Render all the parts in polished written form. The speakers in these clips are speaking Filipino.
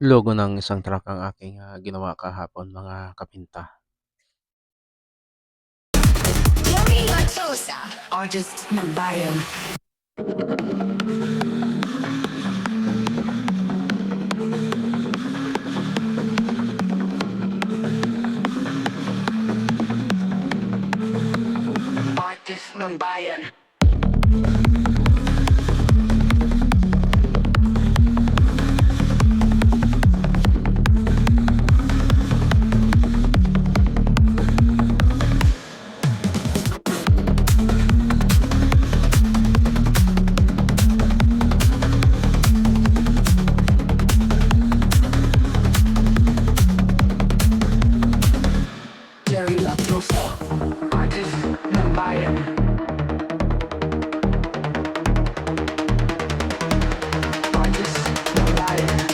Logo ng isang truck ang aking, ginawa kahapon mga kapinta. Yummy Lactosa or just Mabayan. Artist Mambayan. Jerry Lactosa. Artist Mambayan. Artist Mambayan.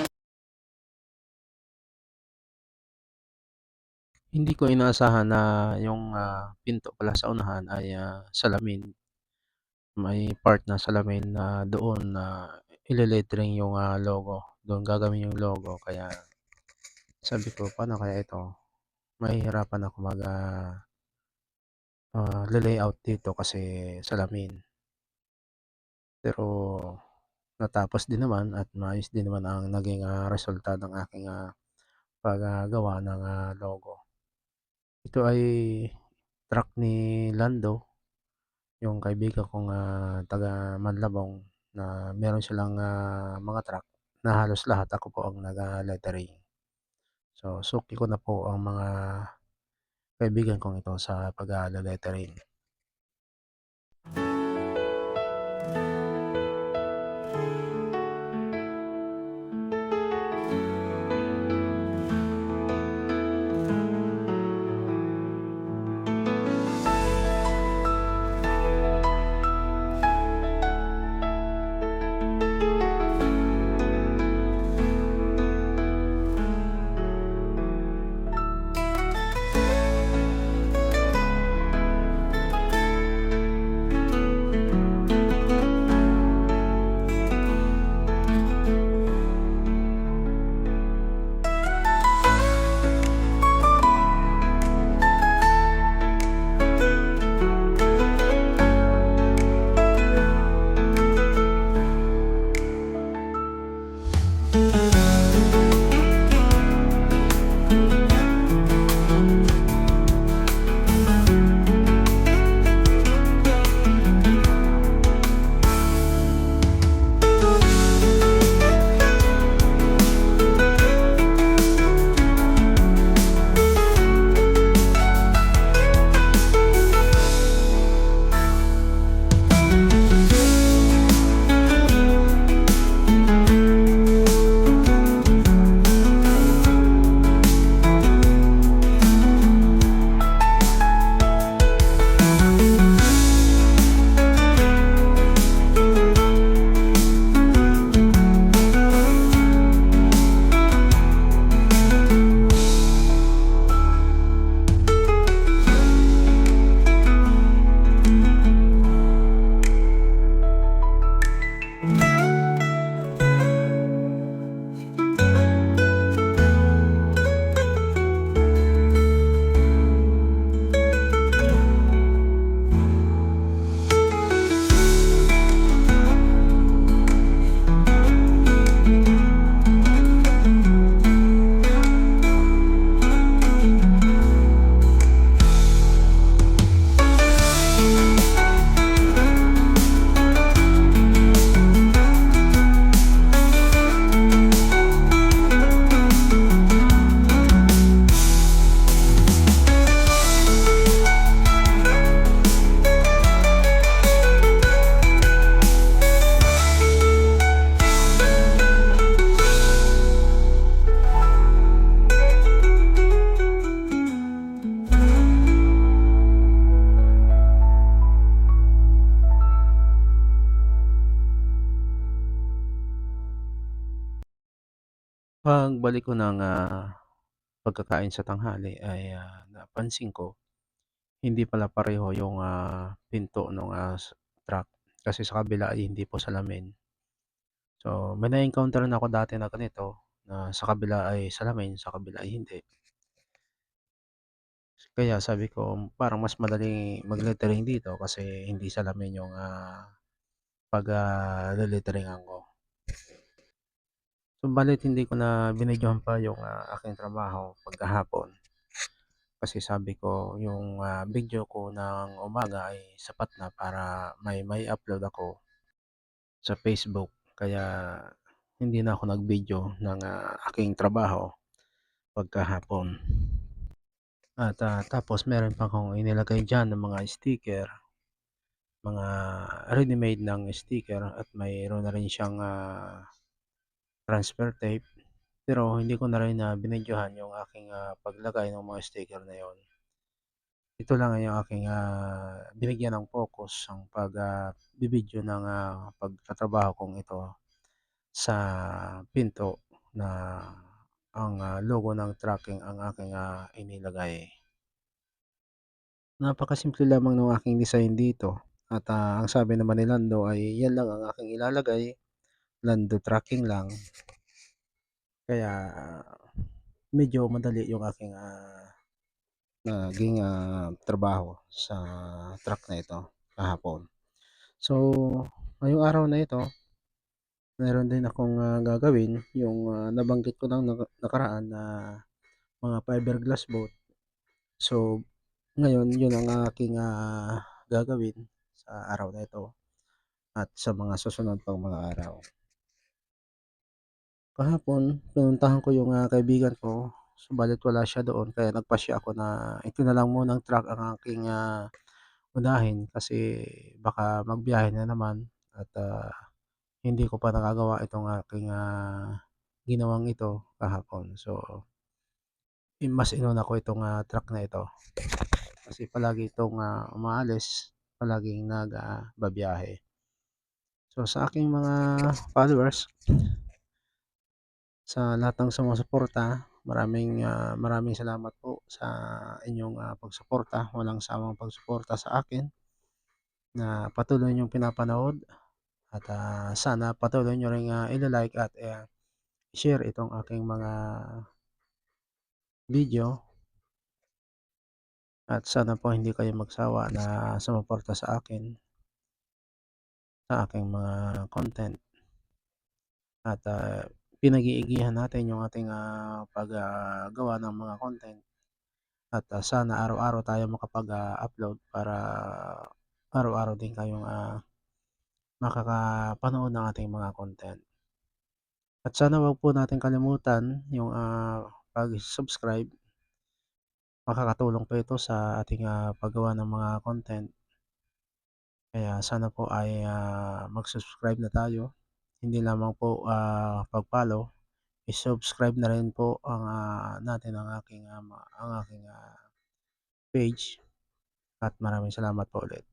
Hindi ko inaasahan na yung, pinto pala sa unahan ay, salamin. May part na salamin na doon na ile-lettering yung, logo. Doon gagawin yung logo kaya sabi ko, "Paano kaya ito?" Mahihirapan ako le-layout dito kasi salamin. Pero natapos din naman at maayos din naman ang naging, resulta ng aking, paggawa ng, logo. Ito ay truck ni Lando, yung kaibigan kong, taga Manlabong na meron silang, mga truck na halos lahat ako po ang nag-lettering. So, suki ko na po ang mga kaibigan kong ito sa pag-le-lettering. Pagbalik ko ng, pagkakain sa tanghali ay, napansin ko hindi pala pareho yung, pinto nung, truck kasi sa kabila ay hindi po salamin. So, may na-encounter na ako dati na ganito, na sa kabila ay salamin, sa kabila ay hindi. Kaya sabi ko parang mas madali mag-lettering dito kasi hindi salamin yung, le-letteringan ko. Subalit hindi ko na binidyohan pa yung, aking trabaho pagkahapon kasi sabi ko yung, video ko ng umaga ay sapat na para may-upload ako sa Facebook. Kaya hindi na ako nag-video ng, aking trabaho pagkahapon. At, tapos meron pa akong inilagay diyan ng mga sticker, mga ready-made ng sticker at mayroon na rin siyang, transfer tape. Pero hindi ko na rin, binidyohan yung aking, paglagay ng mga sticker na yun. Ito lang ay yung aking, binigyan ng focus ang pagbibideo ng, pagtatrabaho kong ito sa pinto na ang, logo ng tracking ang aking, inilagay. Napakasimple lamang ng aking design dito at, ang sabi naman ni Lando ay yan lang ang aking ilalagay, Lando Tracking lang. Kaya medyo madali yung aking, naging, trabaho sa truck na ito kahapon. So, ngayong araw na ito, meron din akong, gagawin yung, nabanggit ko ng nakaraan na mga fiberglass boat. So, ngayon yun ang aking, gagawin sa araw na ito at sa mga susunod pang mga araw. Kahapon pinuntahan ko yung, kaibigan ko, subalit wala siya doon kaya nagpasya ako na ito na lang munang truck ang aking, unahin kasi baka magbiyahe na naman at, hindi ko pa nagagawa itong aking, ginawang ito kahapon. So, mas inuna ko itong, truck na ito kasi palagi itong, umaalis, palaging bibiyahe. So, sa aking mga followers, sa lahat ng sumusuporta, maraming salamat po sa inyong, pagsuporta, walang sawang pagsuporta sa akin na patuloy niyong pinapanood at, sana patuloy niyo ring, ila-like at, share itong aking mga video at sana po hindi kayo magsawa na sumuporta sa akin, sa aking mga content at, pinag-iigihan natin yung ating, gawa ng mga content at, sana araw-araw tayo makapag, upload para araw-araw din kayong, makakapanood ng ating mga content. At sana wag po natin kalimutan yung, pag-subscribe. Makakatulong po ito sa ating, paggawa ng mga content. Kaya sana po ay, mag-subscribe na tayo. Hindi lamang po, pag-follow, i-subscribe na rin po natin ang aking, page at maraming salamat po ulit.